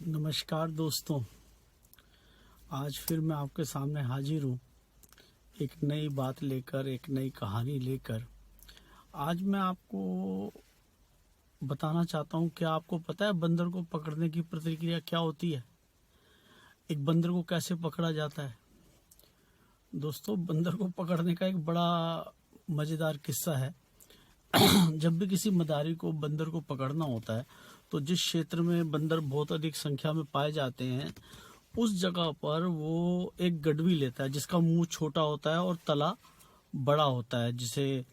नमस्कार दोस्तों, आज फिर मैं आपके सामने हाजिर हूँ एक नई बात लेकर, एक नई कहानी लेकर। आज मैं आपको बताना चाहता हूँ कि आपको पता है बंदर को पकड़ने की प्रक्रिया क्या होती है। एक बंदर को कैसे पकड़ा जाता है। दोस्तों, बंदर को पकड़ने का एक बड़ा मज़ेदार किस्सा है। जब भी किसी मदारी को बंदर को पकड़ना होता है तो जिस क्षेत्र में बंदर बहुत अधिक संख्या में पाए जाते हैं उस जगह पर वो एक गडवी लेता है जिसका मुंह छोटा होता है और तला बड़ा होता है, जिसे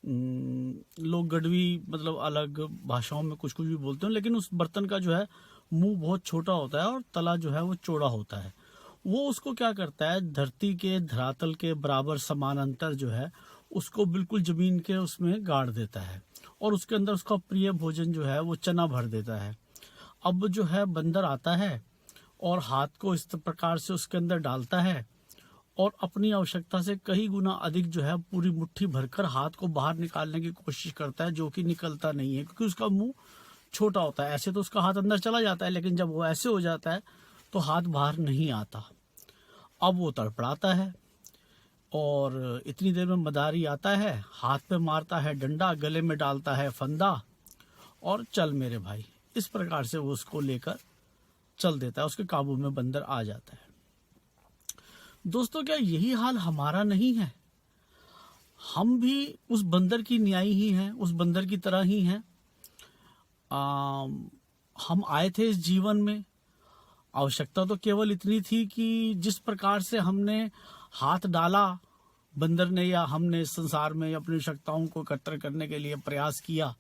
लोग गडवी मतलब अलग भाषाओं में कुछ कुछ भी बोलते हैं, लेकिन उस बर्तन का जो है मुंह बहुत छोटा होता है और तला जो है वो चौड़ा होता है। वो उसको क्या करता है, धरती के धरातल के बराबर समानांतर जो है उसको बिल्कुल जमीन के उसमें गाड़ देता है और उसके अंदर उसका प्रिय भोजन जो है वो चना भर देता है। अब जो है बंदर आता है और हाथ को इस प्रकार से उसके अंदर डालता है और अपनी आवश्यकता से कई गुना अधिक जो है पूरी मुट्ठी भरकर हाथ को बाहर निकालने की कोशिश करता है, जो कि निकलता नहीं है क्योंकि उसका मुंह छोटा होता है। ऐसे तो उसका हाथ अंदर चला जाता है, लेकिन जब वो ऐसे हो जाता है तो हाथ बाहर नहीं आता। अब वो तड़पड़ाता है और इतनी देर में मदारी आता है, हाथ पे मारता है डंडा, गले में डालता है फंदा और चल मेरे भाई, इस प्रकार से वो उसको लेकर चल देता है। उसके काबू में बंदर आ जाता है। दोस्तों, क्या यही हाल हमारा नहीं है? हम भी उस बंदर की न्याय ही हैं, उस बंदर की तरह ही हैं। हम आए थे इस जीवन में, आवश्यकता तो केवल इतनी थी कि जिस प्रकार से हमने हाथ डाला बंदर ने या हमने इस संसार में अपनी आवश्यकताओं को एकत्र करने के लिए प्रयास किया,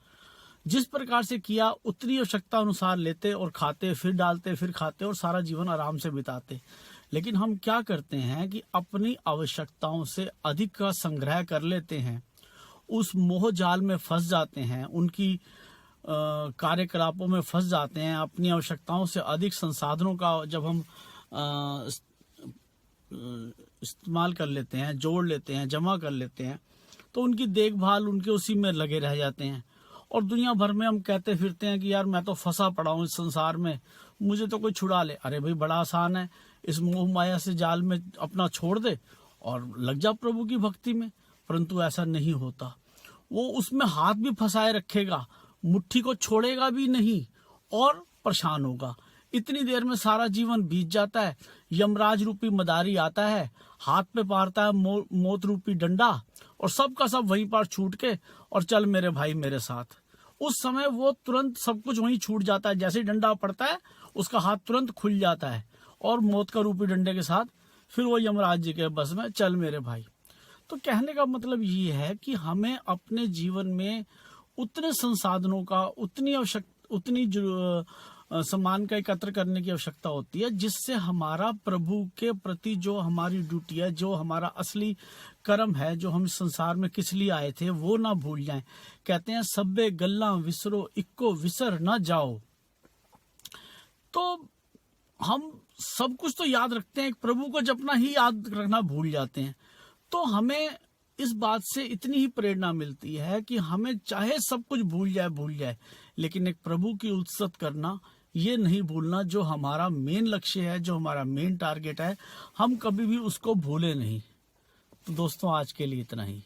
जिस प्रकार से किया उतनी आवश्यकता अनुसार लेते और खाते, फिर डालते, फिर खाते और सारा जीवन आराम से बिताते। लेकिन हम क्या करते हैं कि अपनी आवश्यकताओं से अधिक का संग्रह कर लेते हैं, उस मोह जाल में फंस जाते हैं, उनकी कार्यकलापों में फंस जाते हैं। अपनी आवश्यकताओं से अधिक संसाधनों का जब हम इस्तेमाल कर लेते हैं, जोड़ लेते हैं, जमा कर लेते हैं, तो उनकी देखभाल उनके उसी में लगे रह जाते हैं। और दुनिया भर में हम कहते फिरते हैं कि यार मैं तो फंसा पड़ा हूँ इस संसार में, मुझे तो कोई छुड़ा ले। अरे भाई, बड़ा आसान है, इस मोह माया से जाल में अपना छोड़ दे और लग जा प्रभु की भक्ति में। परंतु ऐसा नहीं होता। वो उसमें हाथ भी फंसाए रखेगा, मुट्ठी को छोड़ेगा भी नहीं और परेशान होगा। इतनी देर में सारा जीवन बीत जाता है। यमराज रूपी मदारी आता है, हाथ पे मारता है मौत रूपी डंडा और सब का सब वहीं पर छूट के और चल मेरे भाई मेरे साथ। उस समय वो तुरंत सब कुछ वहीं छूट जाता है। जैसे ही डंडा पड़ता है उसका हाथ तुरंत खुल जाता है और मौत का रूपी डंडे के साथ फिर वो यमराज जी के बस में, चल मेरे भाई। तो कहने का मतलब ये है कि हमें अपने जीवन में उतने संसाधनों का, उतनी सम्मान का एकत्र करने की आवश्यकता होती है जिससे हमारा प्रभु के प्रति जो हमारी ड्यूटी है, जो हमारा असली कर्म है, जो हम इस संसार में किस लिए आए थे, वो ना भूल जाएं। कहते हैं सब्बे गल्ला विसरो इक्को विसर ना जाओ। तो हम सब कुछ तो याद रखते हैं, प्रभु को जपना ही याद रखना भूल जाते हैं। तो हमें इस बात से इतनी ही प्रेरणा मिलती है कि हमें चाहे सब कुछ भूल जाए, लेकिन एक प्रभु की उत्सत करना ये नहीं भूलना, जो हमारा मेन लक्ष्य है, जो हमारा मेन टारगेट है, हम कभी भी उसको भूले नहीं। तो दोस्तों, आज के लिए इतना ही।